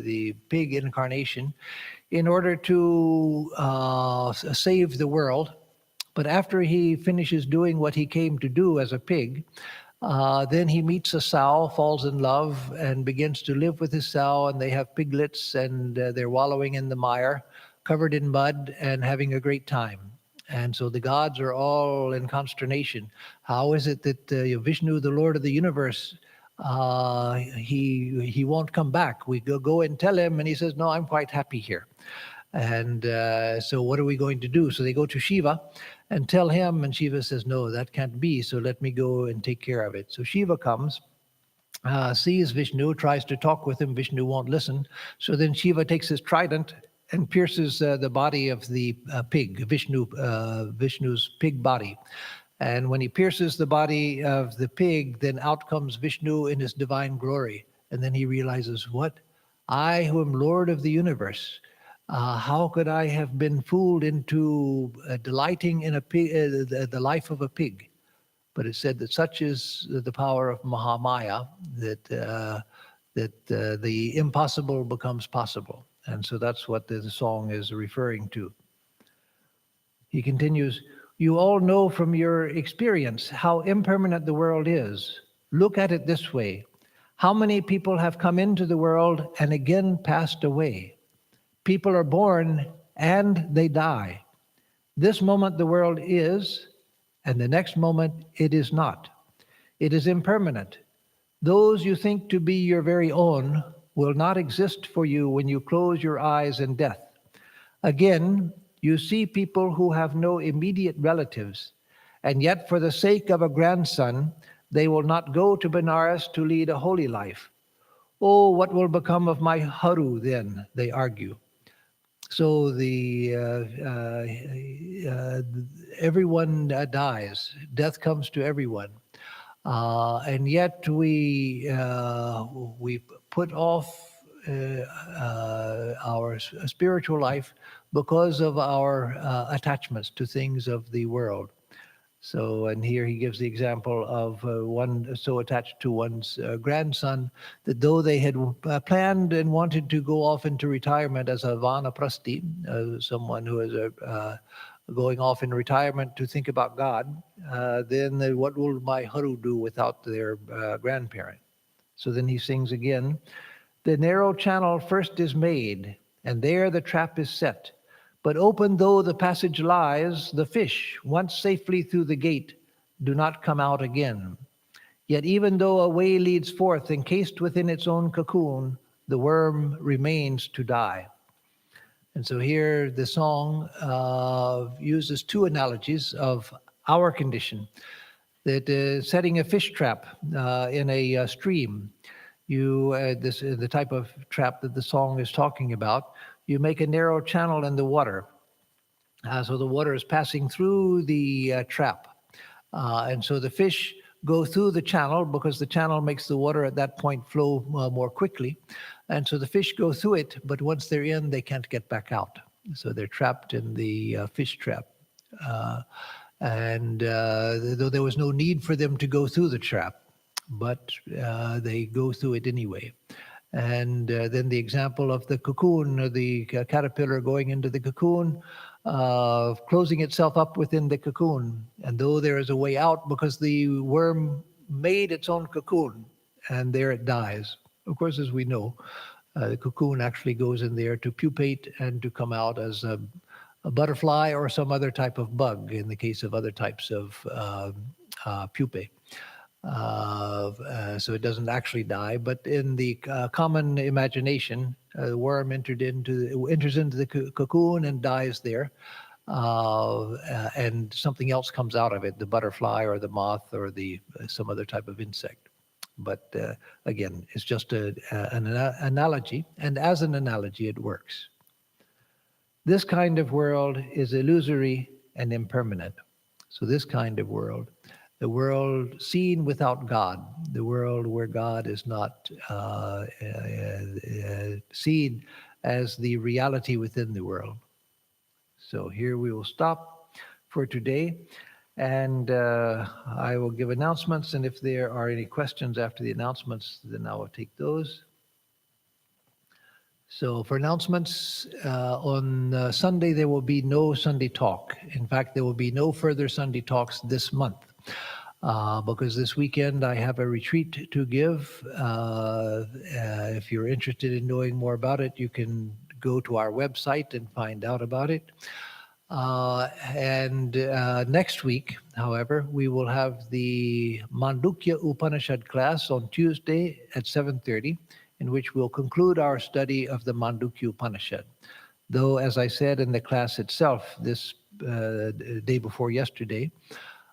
the pig incarnation, in order to save the world. But after he finishes doing what he came to do as a pig, then he meets a sow, falls in love, and begins to live with his sow, and they have piglets, and they're wallowing in the mire, covered in mud, and having a great time. And so the gods are all in consternation. How is it that Vishnu, the Lord of the universe, he won't come back? We go and tell him, and he says, no, I'm quite happy here. And so what are we going to do? So they go to Shiva, and tell him. And Shiva says, no, that can't be, so let me go and take care of it. So Shiva comes, sees Vishnu, tries to talk with him. Vishnu won't listen. So then Shiva takes his trident and pierces the body of the pig, Vishnu's pig body. And when he pierces the body of the pig, then out comes Vishnu in his divine glory. And then he realizes, what? I who am Lord of the universe, how could I have been fooled into delighting in a pig, the life of a pig? But it said that such is the power of Mahamaya, that the impossible becomes possible. And so that's what the song is referring to. He continues, you all know from your experience how impermanent the world is. Look at it this way. How many people have come into the world and again passed away? People are born and they die. This moment the world is, and the next moment it is not. It is impermanent. Those you think to be your very own will not exist for you when you close your eyes in death. Again, you see people who have no immediate relatives, and yet for the sake of a grandson, they will not go to Benares to lead a holy life. Oh, what will become of my Haru then, they argue. So everyone dies. Death comes to everyone. And yet we put off our spiritual life because of our attachments to things of the world. So, and here he gives the example of one so attached to one's grandson that though they had planned and wanted to go off into retirement as a vanaprasti, someone who is going off in retirement to think about God, then what will my Haru do without their grandparent? So then he sings again, the narrow channel first is made, and there the trap is set. But open though the passage lies, the fish, once safely through the gate, do not come out again. Yet even though a way leads forth, encased within its own cocoon, the worm remains to die. And so here the song uses two analogies of our condition. That setting a fish trap in a stream, the type of trap that the song is talking about, you make a narrow channel in the water. So the water is passing through the trap. And so the fish go through the channel because the channel makes the water at that point flow more quickly. And so the fish go through it, but once they're in, they can't get back out. So they're trapped in the fish trap. And though there was no need for them to go through the trap, but they go through it anyway. And then the example of the cocoon, the caterpillar going into the cocoon, closing itself up within the cocoon. And though there is a way out because the worm made its own cocoon, and there it dies. Of course, as we know, the cocoon actually goes in there to pupate and to come out as a butterfly or some other type of bug in the case of other types of pupae. So it doesn't actually die, but in the common imagination, the worm enters into the cocoon and dies there, and something else comes out of it, the butterfly or the moth or some other type of insect. But again, it's just an analogy, and as an analogy, it works. This kind of world is illusory and impermanent. So this kind of world, the world seen without God, the world where God is not seen as the reality within the world. So here we will stop for today, and I will give announcements, and if there are any questions after the announcements, then I will take those. So for announcements, on Sunday, there will be no Sunday talk. In fact, there will be no further Sunday talks this month because this weekend I have a retreat to give. If you're interested in knowing more about it, you can go to our website and find out about it. And next week, however, we will have the Mandukya Upanishad class on Tuesday at 7:30. In which we'll conclude our study of the Mandukya Upanishad. Though, as I said in the class itself, this day before yesterday.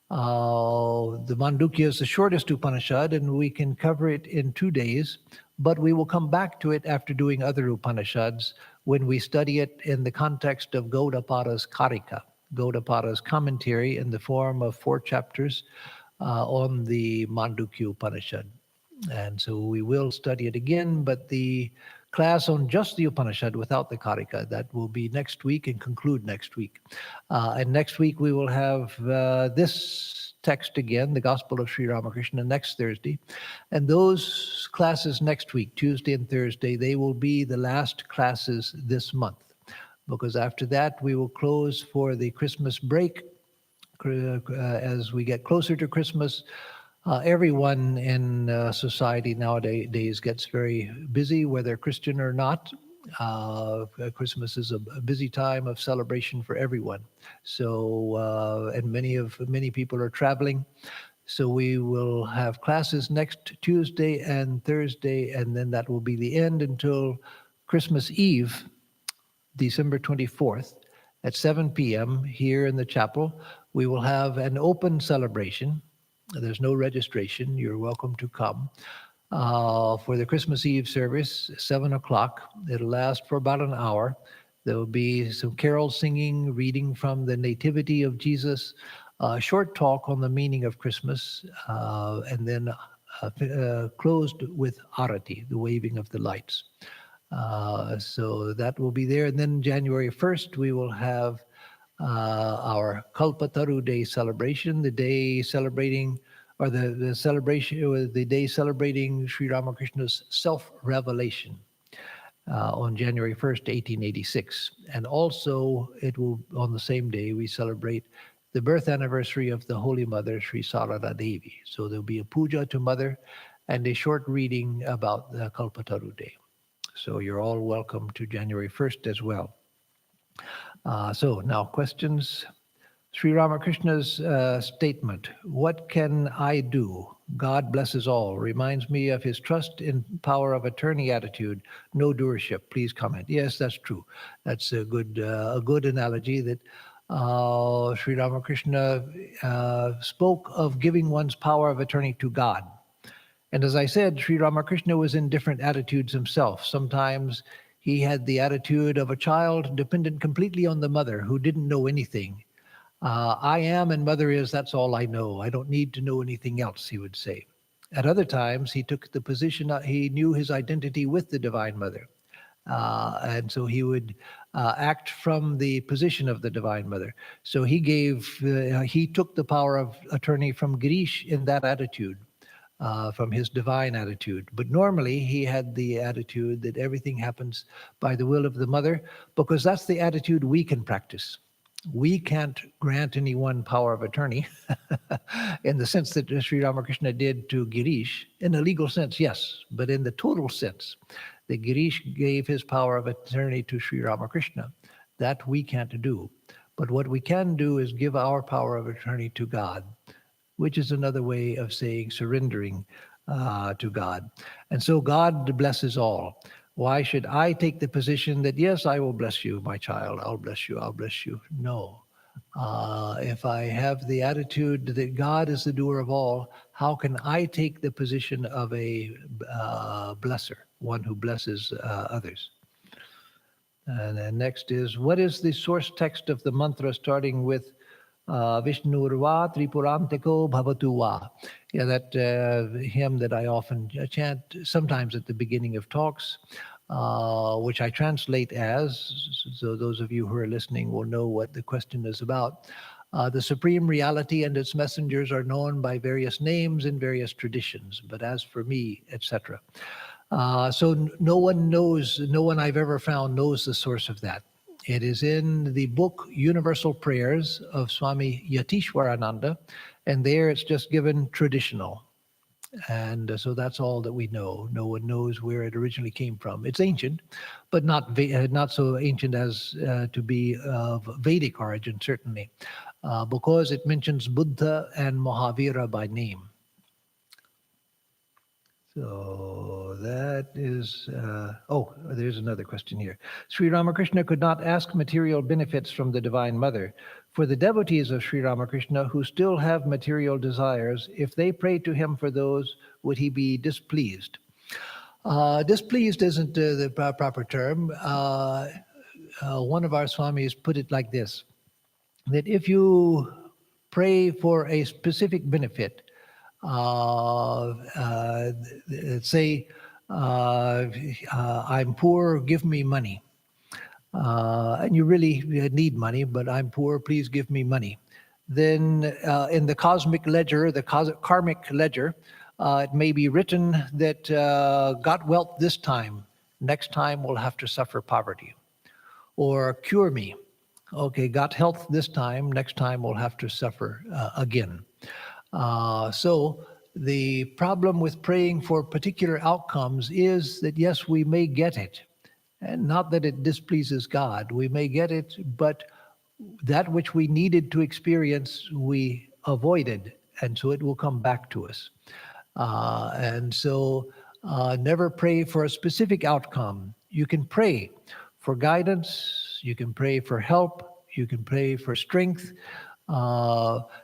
The Mandukya is the shortest Upanishad, and we can cover it in 2 days, but we will come back to it after doing other Upanishads when we study it in the context of Gaudapada's Karika, Gaudapada's commentary in the form of 4 chapters on the Mandukya Upanishad. And so we will study it again, but the class on just the Upanishad without the Karika, that will be next week and conclude next week. And next week we will have this text again, the Gospel of Sri Ramakrishna, next Thursday. And those classes next week, Tuesday and Thursday, they will be the last classes this month, because after that we will close for the Christmas break. As we get closer to Christmas, everyone in society nowadays gets very busy, whether Christian or not. Christmas is a busy time of celebration for everyone. So, and many people are traveling. So we will have classes next Tuesday and Thursday, and then that will be the end until Christmas Eve, December 24th at 7 p.m. here in the chapel. We will have an open celebration. There's no registration. You're welcome to come for the Christmas Eve service, 7 o'clock. It'll last for about an hour. There will be some carol singing, reading from the Nativity of Jesus, a short talk on the meaning of Christmas, and then closed with arati, the waving of the lights. So that will be there. And then January 1st, we will have our Kalpataru Day celebration, the day celebrating, or the celebration, the day celebrating Sri Ramakrishna's self-revelation on January 1st, 1886. And also, it will, on the same day, we celebrate the birth anniversary of the Holy Mother, Sri Sarada Devi. So there'll be a puja to Mother and a short reading about the Kalpataru Day. So you're all welcome to January 1st as well. So now questions. Sri Ramakrishna's statement, "What can I do? God blesses all," reminds me of his trust in power of attorney attitude, no doership. Please comment. Yes, that's true. That's a good analogy that Sri Ramakrishna spoke of giving one's power of attorney to God. And as I said, Sri Ramakrishna was in different attitudes himself. Sometimes he had the attitude of a child dependent completely on the mother who didn't know anything. I am and mother is, that's all I know. I don't need to know anything else, he would say. At other times, he took the position, he knew his identity with the Divine Mother. And so he would act from the position of the Divine Mother. So he took the power of attorney from Girish in that attitude. From his divine attitude. But normally he had the attitude that everything happens by the will of the mother, because that's the attitude we can practice. We can't grant anyone power of attorney in the sense that Sri Ramakrishna did to Girish. In a legal sense, yes, but in the total sense, that Girish gave his power of attorney to Sri Ramakrishna. That we can't do. But what we can do is give our power of attorney to God, which is another way of saying surrendering to God. And so God blesses all. Why should I take the position that, yes, I will bless you, my child, I'll bless you, I'll bless you? No. If I have the attitude that God is the doer of all, how can I take the position of a blesser, one who blesses others? And then next is, what is the source text of the mantra starting with Vishnurva Tripurantiko Bhavatu Va? Yeah, that hymn that I often chant, sometimes at the beginning of talks, which I translate as, so those of you who are listening will know what the question is about. The Supreme Reality and its messengers are known by various names in various traditions, but as for me, etc. So no one I've ever found knows the source of that. It is in the book Universal Prayers of Swami Atmarupananda, and there it's just given traditional. And so that's all that we know. No one knows where it originally came from. It's ancient, but not so ancient as to be of Vedic origin, certainly, because it mentions Buddha and Mahavira by name. So that is, there's another question here. Sri Ramakrishna could not ask material benefits from the Divine Mother. For the devotees of Sri Ramakrishna who still have material desires, if they pray to him for those, would he be displeased? Displeased isn't the proper term. One of our Swamis put it like this, that if you pray for a specific benefit, say, I'm poor, give me money. And you really need money, but I'm poor, please give me money. Then in the cosmic ledger, the karmic ledger, it may be written that got wealth this time, next time we'll have to suffer poverty. Or cure me. Okay, got health this time, next time we'll have to suffer again. So the problem with praying for particular outcomes is that, yes, we may get it. And not that it displeases God. We may get it, but that which we needed to experience, we avoided. And so it will come back to us. And so never pray for a specific outcome. You can pray for guidance. You can pray for help. You can pray for strength.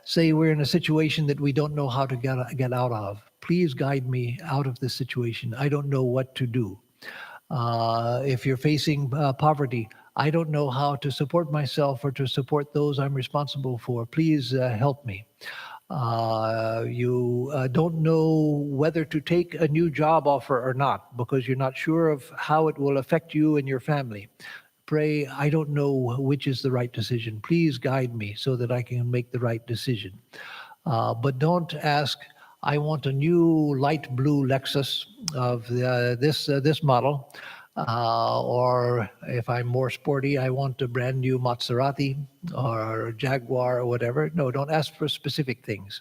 Say we're in a situation that we don't know how to get out of. Please guide me out of this situation. I don't know what to do. If you're facing poverty, I don't know how to support myself or to support those I'm responsible for. Please help me. You don't know whether to take a new job offer or not because you're not sure of how it will affect you and your family. Pray, I don't know which is the right decision. Please guide me so that I can make the right decision. But don't ask, I want a new light blue Lexus of this model. Or if I'm more sporty, I want a brand new Maserati or Jaguar or whatever. No, don't ask for specific things.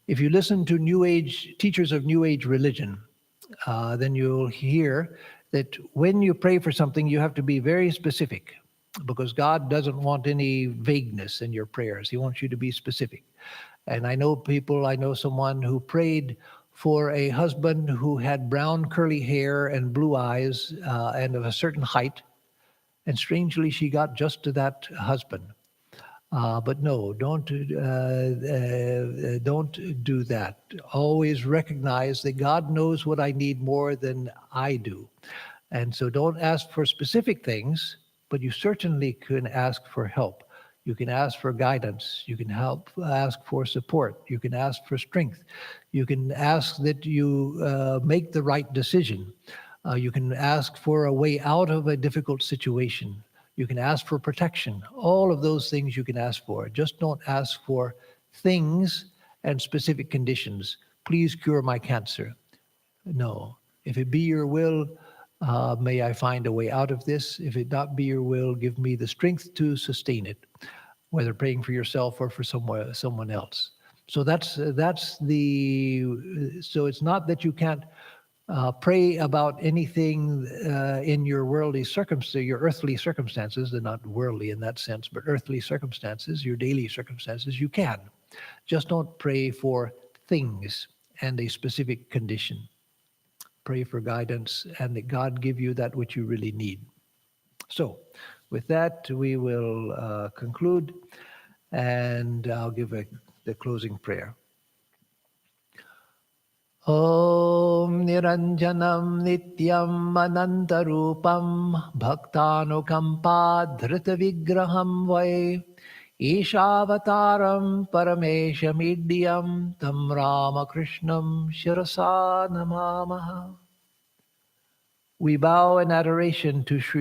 If you listen to New Age teachers of New Age religion, then you'll hear that when you pray for something, you have to be very specific because God doesn't want any vagueness in your prayers. He wants you to be specific. And I know someone who prayed for a husband who had brown curly hair and blue eyes and of a certain height. And strangely, she got just to that husband. But no, don't do that. Always recognize that God knows what I need more than I do. And so don't ask for specific things, but you certainly can ask for help. You can ask for guidance. You can ask for support. You can ask for strength. You can ask that you make the right decision. You can ask for a way out of a difficult situation. You can ask for protection. All of those things you can ask for. Just don't ask for things and specific conditions. Please cure my cancer. No. If it be your will, may I find a way out of this. If it not be your will, give me the strength to sustain it, whether praying for yourself or for someone else. So that's so it's not that you can't pray about anything in your worldly circumstances, your earthly circumstances. They're not worldly in that sense, but earthly circumstances, your daily circumstances, you can. Just don't pray for things and a specific condition. Pray for guidance and that God give you that which you really need. So with that, we will conclude, and I'll give the closing prayer. Om Niranjanam Nityam Anantarupam Bhaktanukampa Dhrita Vigraham Vai Ishavataram Parameshamidhyam Tam Ramakrishnam Shirasa Namamaha. We bow in adoration to Sri